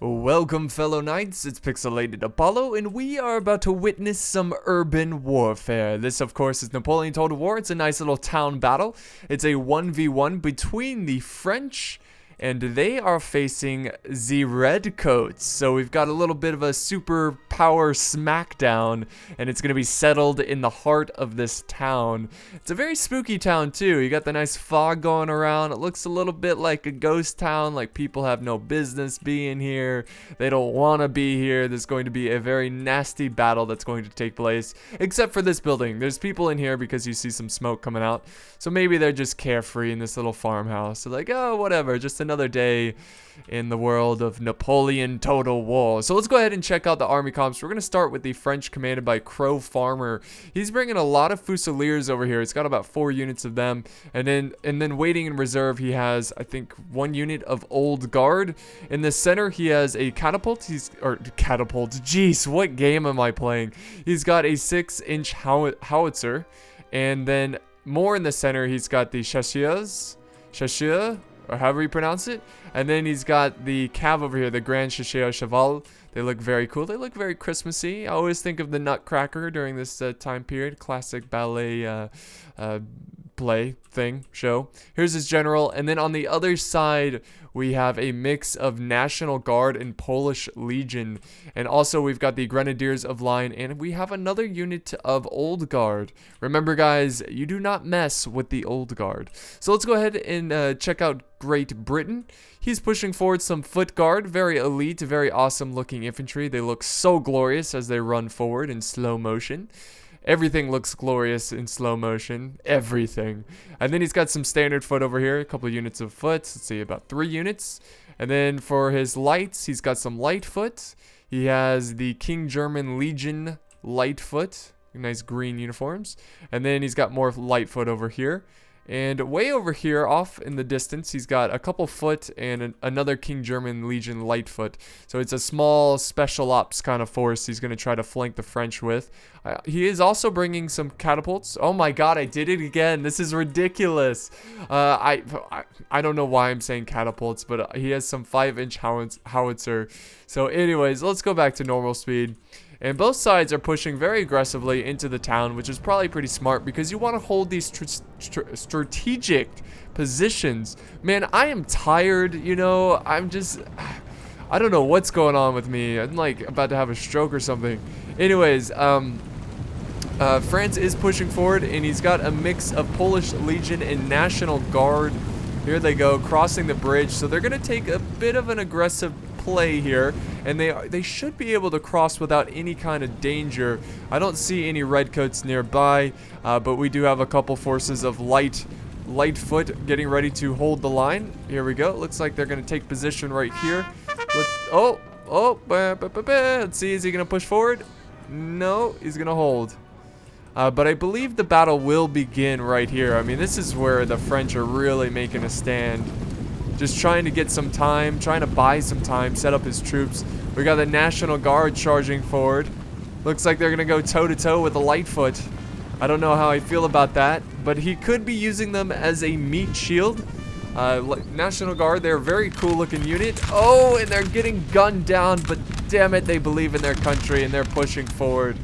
Welcome, fellow knights, it's Pixelated Apollo, and we are about to witness some urban warfare. This, of course, is Napoleon Total War. It's a nice little town battle. It's a 1v1 between the French, and they are facing the Redcoats. So we've got a little bit of a superpower smackdown, and it's going to be settled in the heart of this town. It's a very spooky town, too. You got the nice fog going around. It looks a little bit like a ghost town, like people have no business being here. They don't want to be here. There's going to be a very nasty battle that's going to take place, except for this building. There's people in here because you see some smoke coming out. So maybe they're just carefree in this little farmhouse. They're like, oh, whatever, just another day in the world of Napoleon Total War. So let's go ahead and check out the army comps. We're going to start with the French commanded by Crow Farmer. He's bringing a lot of Fusiliers over here. It's got about 4 units of them. And then waiting in reserve, he has, I think, 1 unit of Old Guard. In the center, he has a catapult. Catapult. Jeez, what game am I playing? He's got a 6-inch howitzer. And then more in the center, he's got the Chasseurs, or however you pronounce it. And then he's got the cav over here, the Grand Chasseur Cheval. They look very cool. They look very Christmassy. I always think of the Nutcracker during this time period. Classic ballet show. Here's his general. And then on the other side, we have a mix of National Guard and Polish Legion. And also we've got the Grenadiers of Line, and we have another unit of Old Guard. Remember, guys, you do not mess with the Old Guard. So let's go ahead and check out Great Britain. He's pushing forward some Foot Guard, very elite, very awesome looking infantry. They look so glorious as they run forward in slow motion. Everything looks glorious in slow motion. Everything. And then he's got some standard foot over here. A couple of units of foot. Let's see, about 3 units. And then for his lights, he's got some light foot. He has the King German Legion light foot. Nice green uniforms. And then he's got more light foot over here. And way over here, off in the distance, he's got a couple foot and another King German Legion Lightfoot. So it's a small special ops kind of force he's going to try to flank the French with. He is also bringing some catapults. Oh my god, I did it again. This is ridiculous. I don't know why I'm saying catapults, but he has some 5-inch howitzer. So anyways, let's go back to normal speed. And both sides are pushing very aggressively into the town, which is probably pretty smart because you want to hold these strategic positions. Man, I am tired, you know. I don't know what's going on with me. I'm like about to have a stroke or something. Anyways, France is pushing forward, and he's got a mix of Polish Legion and National Guard. Here they go, crossing the bridge. So they're going to take a bit of an aggressive play here, and they should be able to cross without any kind of danger. I don't see any redcoats nearby, but we do have a couple forces of light foot getting ready to hold the line. Here we go. Looks like they're going to take position right here. Let's see, is he going to push forward? No, he's going to hold. But I believe the battle will begin right here. I mean, this is where the French are really making a stand. Just trying to get some time, trying to buy some time, set up his troops. We got the National Guard charging forward. Looks like they're going to go toe-to-toe with the Lightfoot. I don't know how I feel about that, but he could be using them as a meat shield. National Guard, they're a very cool-looking unit. Oh, and they're getting gunned down, but damn it, they believe in their country, and they're pushing forward.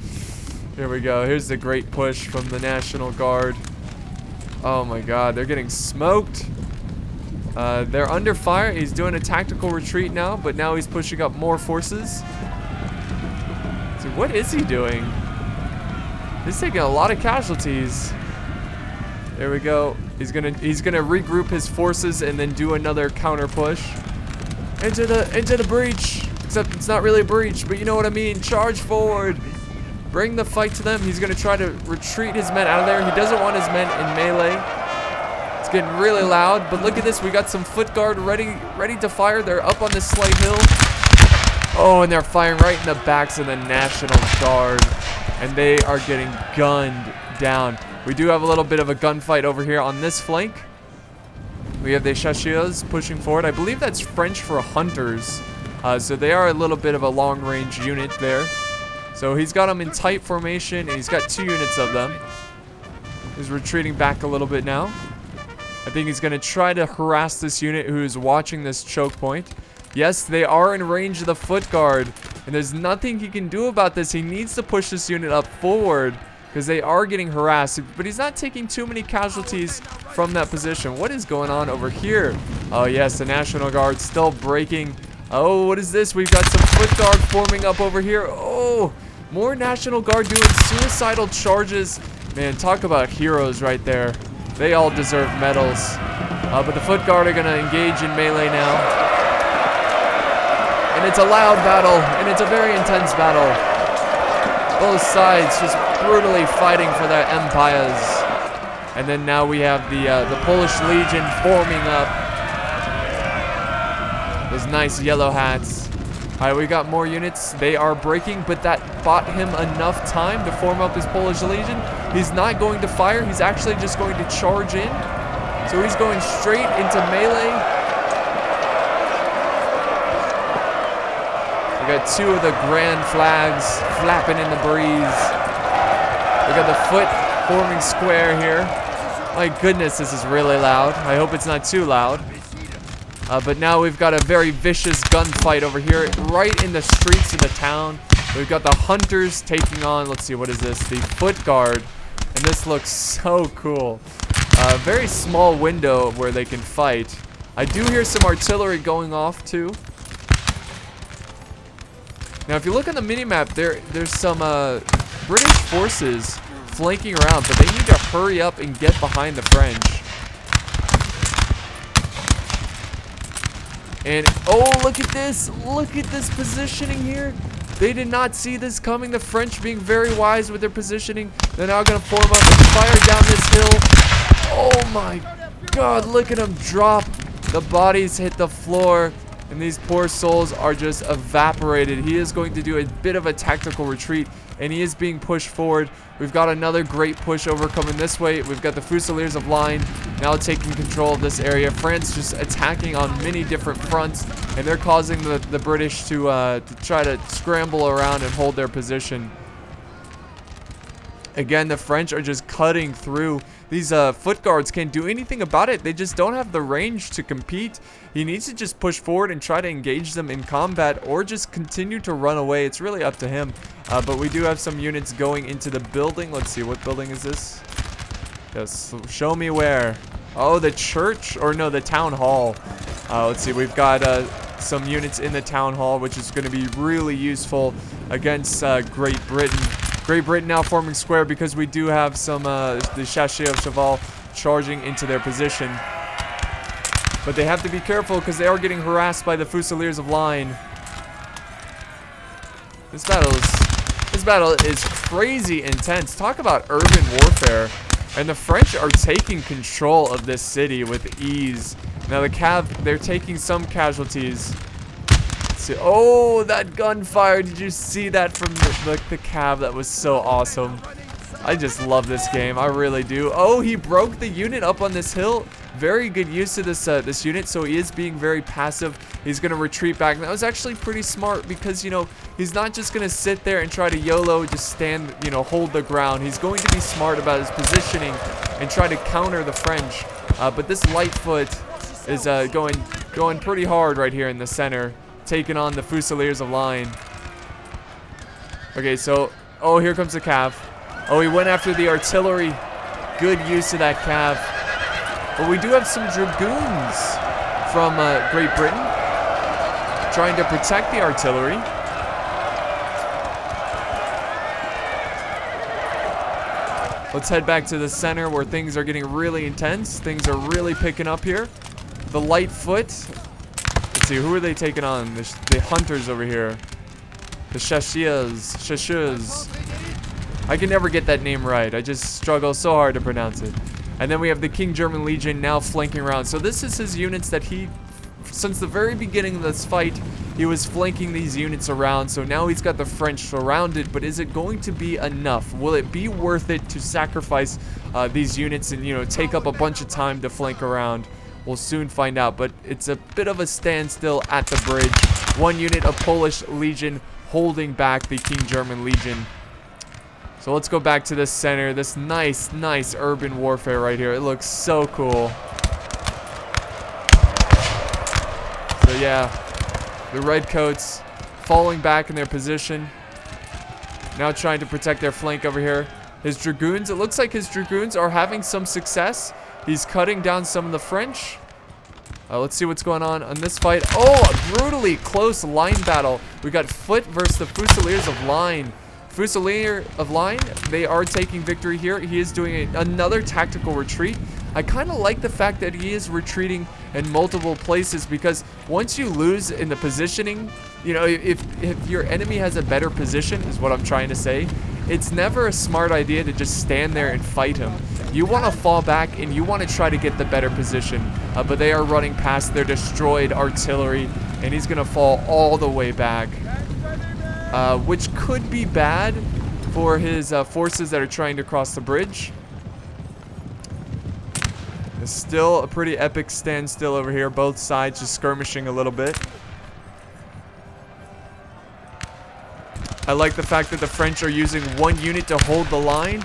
Here we go. Here's the great push from the National Guard. Oh, my God. They're getting smoked. They're under fire. He's doing a tactical retreat now, but now he's pushing up more forces. So what is he doing? He's taking a lot of casualties. There we go. He's gonna regroup his forces and then do another counter push into the breach. Except it's not really a breach, but you know what I mean. Charge forward. Bring the fight to them. He's gonna try to retreat his men out of there. He doesn't want his men in melee. It's getting really loud, but look at this. We got some Foot Guard ready to fire. They're up on this slight hill. Oh, and they're firing right in the backs of the National Guard, and they are getting gunned down. We do have a little bit of a gunfight over here on this flank. We have the Chasseurs pushing forward. I believe that's French for hunters, so they are a little bit of a long-range unit there. So he's got them in tight formation, and he's got 2 units of them. He's retreating back a little bit now. I think he's going to try to harass this unit who is watching this choke point. Yes, they are in range of the foot guard. And there's nothing he can do about this. He needs to push this unit up forward because they are getting harassed. But he's not taking too many casualties from that position. What is going on over here? Oh, yes, the National Guard still breaking. Oh, what is this? We've got some foot guard forming up over here. Oh, more National Guard doing suicidal charges. Man, talk about heroes right there. They all deserve medals. But the foot guard are going to engage in melee now. And it's a loud battle, and it's a very intense battle. Both sides just brutally fighting for their empires. And then now we have the Polish Legion forming up. Those nice yellow hats. All right, we got more units. They are breaking, but that bought him enough time to form up his Polish Legion. He's not going to fire. He's actually just going to charge in. So he's going straight into melee. We got two of the grand flags flapping in the breeze. We got the foot forming square here. My goodness, this is really loud. I hope it's not too loud. But now we've got a very vicious gunfight over here, right in the streets of the town. We've got the hunters taking on, let's see, what is this? The foot guard. And this looks so cool. Very small window where they can fight. I do hear some artillery going off too. Now, if you look on the minimap, there's some British forces flanking around, but they need to hurry up and get behind the French. And, oh, look at this. Look at this positioning here. They did not see this coming. The French being very wise with their positioning. They're now going to form up and fire down this hill. Oh, my God. Look at them drop. The bodies hit the floor. And these poor souls are just evaporated. He is going to do a bit of a tactical retreat, and he is being pushed forward. We've got another great pushover coming this way. We've got the Fusiliers of Line now taking control of this area. France just attacking on many different fronts, and they're causing the British to try to scramble around and hold their position. Again, the French are just cutting through. These foot guards can't do anything about it. They just don't have the range to compete. He needs to just push forward and try to engage them in combat, or just continue to run away. It's really up to him. But we do have some units going into the building. Let's see, what building is this? Yes, show me where. Oh, the church? Or no, the town hall. Let's see, we've got some units in the town hall, which is going to be really useful against Great Britain. Great Britain now forming square because we do have some the Chasseurs of Cheval charging into their position. But they have to be careful because they are getting harassed by the Fusiliers of Line. This battle is crazy intense. Talk about urban warfare. And the French are taking control of this city with ease. Now the Cav, they're taking some casualties. Oh, that gunfire. Did you see that from the Cav? That was so awesome. I just love this game. I really do. Oh, he broke the unit up on this hill. Very good use of this unit, so he is being very passive. He's going to retreat back. And that was actually pretty smart because, you know, he's not just going to sit there and try to YOLO, just stand, you know, hold the ground. He's going to be smart about his positioning and try to counter the French. But this Lightfoot is going pretty hard right here in the center, taking on the Fusiliers of Line. Okay, so, oh, here comes the Cav. Oh, he went after the artillery. Good use of that Cav. But we do have some Dragoons from Great Britain trying to protect the artillery. Let's head back to the center where things are getting really intense. Things are really picking up here. The Lightfoot. Let's see, who are they taking on? The hunters over here. The Chasseurs. I can never get that name right. I just struggle so hard to pronounce it. And then we have the King German Legion now flanking around. So this is his units that he, since the very beginning of this fight, he was flanking these units around. So now he's got the French surrounded. But is it going to be enough? Will it be worth it to sacrifice these units and, you know, take up a bunch of time to flank around? We'll soon find out. But it's a bit of a standstill at the bridge. One unit of Polish Legion holding back the King German Legion. So let's go back to this center. This nice urban warfare right here. It looks so cool. So yeah, The redcoats falling back in their position. Now trying to protect their flank over here. His dragoons, it looks like his dragoons are having some success. He's cutting down some of the French. Let's see what's going on this fight. Oh, a brutally close line battle. We got Foot versus the Fusiliers of Line. Fusilier of Line, they are taking victory here. He is doing another tactical retreat. I kind of like the fact that he is retreating in multiple places, because once you lose in the positioning, you know, if your enemy has a better position, is what I'm trying to say, it's never a smart idea to just stand there and fight him. You want to fall back and you want to try to get the better position, but they are running past their destroyed artillery, and he's going to fall all the way back, which could be bad for his forces that are trying to cross the bridge. It's still a pretty epic standstill over here. Both sides just skirmishing a little bit. I like the fact that the French are using one unit to hold the line.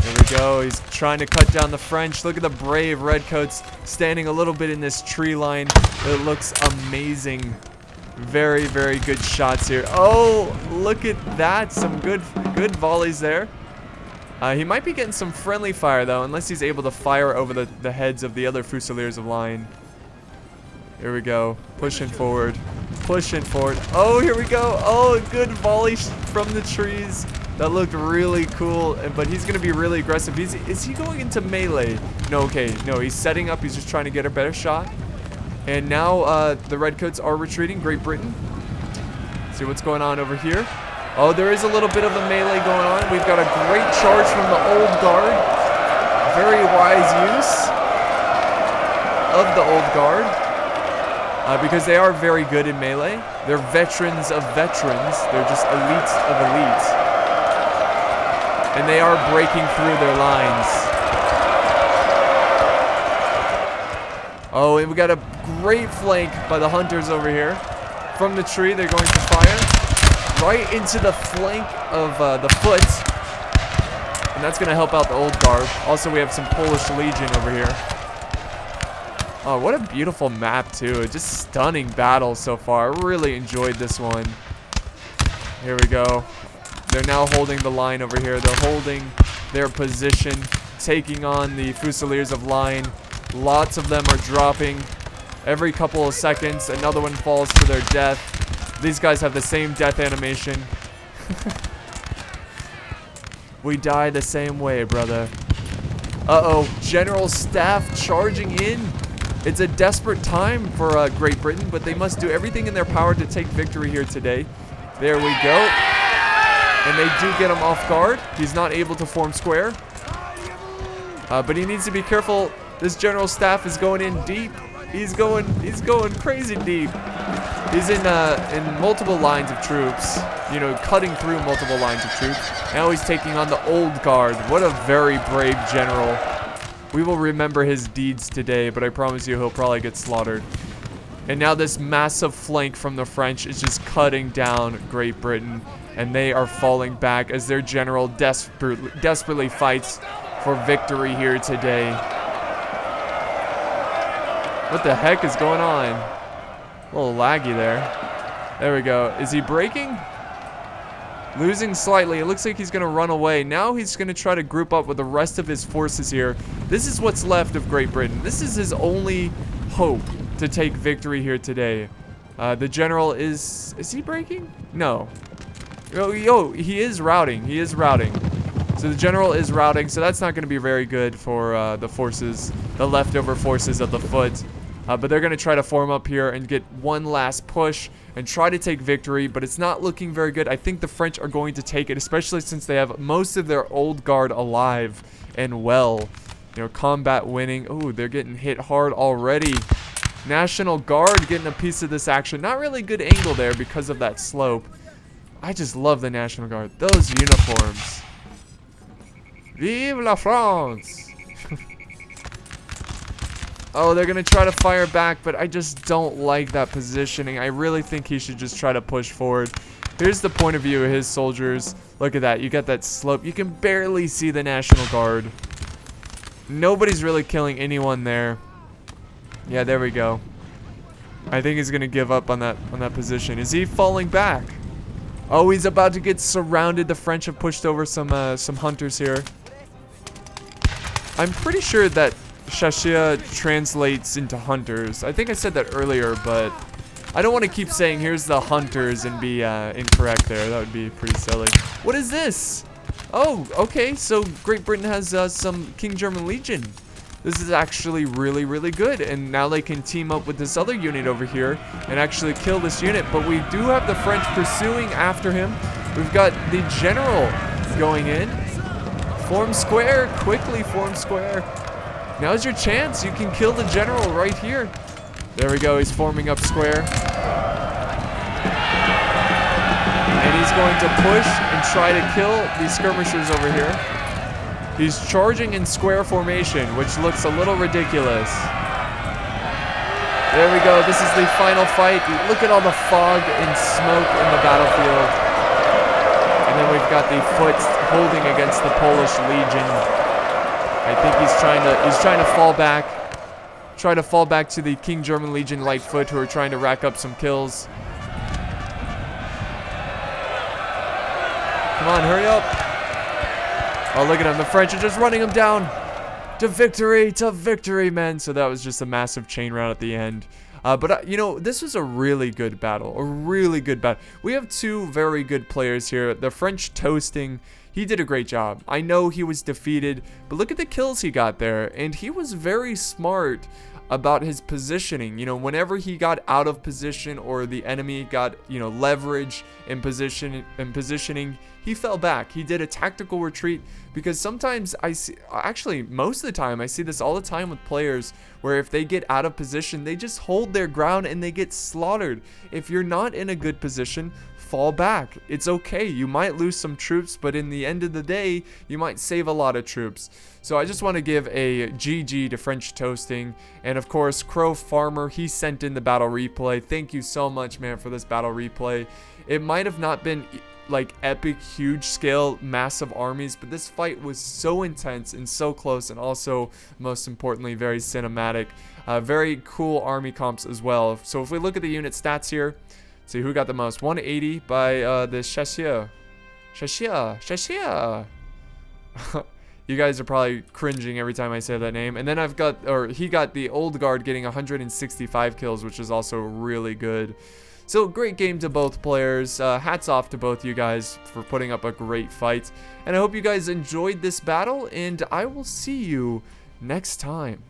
There we go. He's trying to cut down the French. Look at the brave redcoats standing a little bit in this tree line. It looks amazing. Very, very good shots here. Oh, look at that. Some good volleys there. He might be getting some friendly fire, though, unless he's able to fire over the heads of the other Fusiliers of Line. Here we go. Pushing forward. Pushing forward. Oh, here we go. Oh, good volley from the trees. That looked really cool, but he's going to be really aggressive. Is he going into melee? No, okay. No, he's setting up. He's just trying to get a better shot. And now the redcoats are retreating. Great Britain. See what's going on over here. Oh, there is a little bit of a melee going on. We've got a great charge from the old guard. Very wise use of the old guard. Because they are very good in melee. They're veterans of veterans. They're just elites of elites. And they are breaking through their lines. Oh, and we got a great flank by the hunters over here. From the tree, they're going to fire right into the flank of the Foot, and that's going to help out the old guard. Also, we have some Polish Legion over here. Oh, what a beautiful map, too. Just stunning battle so far. I really enjoyed this one. Here we go. They're now holding the line over here. They're holding their position, taking on the Fusiliers of Line. Lots of them are dropping. Every couple of seconds, another one falls to their death. These guys have the same death animation. We die the same way, brother. Uh-oh, General Staff charging in. It's a desperate time for Great Britain, but they must do everything in their power to take victory here today. There we go. And they do get him off guard. He's not able to form square. But he needs to be careful. This General Staff is going in deep. He's going crazy deep. He's in multiple lines of troops, you know, cutting through multiple lines of troops. Now he's taking on the old guard. What a very brave general. We will remember his deeds today, but I promise you he'll probably get slaughtered. And now this massive flank from the French is just cutting down Great Britain, and they are falling back as their general desperately fights for victory here today. What the heck is going on? A little laggy there. There we go. Is he breaking? Losing slightly. It looks like he's going to run away. Now he's going to try to group up with the rest of his forces here. This is what's left of Great Britain. This is his only hope to take victory here today. The general is he breaking? No. Yo, he is routing. He is routing. So the general is routing. So that's not going to be very good for the forces, the leftover forces of the Foot. But they're going to try to form up here and get one last push and try to take victory, but it's not looking very good. I think the French are going to take it, especially since they have most of their old guard alive and well. You know, combat winning. Ooh, they're getting hit hard already. National Guard getting a piece of this action. Not really good angle there because of that slope. I just love the National Guard. Those uniforms. Vive la France! Oh, they're going to try to fire back, but I just don't like that positioning. I really think he should just try to push forward. Here's the point of view of his soldiers. Look at that. You got that slope. You can barely see the National Guard. Nobody's really killing anyone there. Yeah, there we go. I think he's gonna give up on that position. Is he falling back? Oh, he's about to get surrounded. The French have pushed over some hunters here. I'm pretty sure that Shashia translates into hunters. I think I said that earlier, but I don't want to keep saying here's the hunters and be incorrect there. That would be pretty silly. What is this? Oh, okay. So Great Britain has some King German Legion. This is actually really, really good. And now they can team up with this other unit over here and actually kill this unit. But we do have the French pursuing after him. We've got the general going in. Form square. Quickly form square. Now's your chance. You can kill the general right here. There we go. He's forming up square. And he's going to push and try to kill these skirmishers over here. He's charging in square formation, which looks a little ridiculous. There we go. This is the final fight. Look at all the fog and smoke in the battlefield. And then we've got the foot holding against the Polish Legion. I think he's trying to fall back. Try to fall back to the King German Legion Lightfoot, who are trying to rack up some kills. Come on, hurry up. Oh, look at him. The French are just running him down. To victory, men. So that was just a massive chain round at the end. But you know, this was a really good battle. We have two very good players here. The French toasting, he did a great job. I know he was defeated, but look at the kills he got there. And he was very smart about his positioning. You know, whenever he got out of position or the enemy got, you know, leverage in positioning, he fell back. He did a tactical retreat, because sometimes I see, actually most of the time I see this all the time with players, where if they get out of position, they just hold their ground and they get slaughtered. If you're not in a good position, fall back. It's okay. You might lose some troops, but in the end of the day, you might save a lot of troops. So I just want to give a GG to French toasting. And of course, Crow Farmer, he sent in the battle replay. Thank you so much, man, for this battle replay. It might have not been like epic, huge scale, massive armies, but this fight was so intense and so close, and also, most importantly, very cinematic. Very cool army comps as well. So if we look at the unit stats here, see who got the most. 180 by the Shashia. You guys are probably cringing every time I say that name. And then he got the Old Guard getting 165 kills, which is also really good. So great game to both players. Hats off to both you guys for putting up a great fight. And I hope you guys enjoyed this battle, and I will see you next time.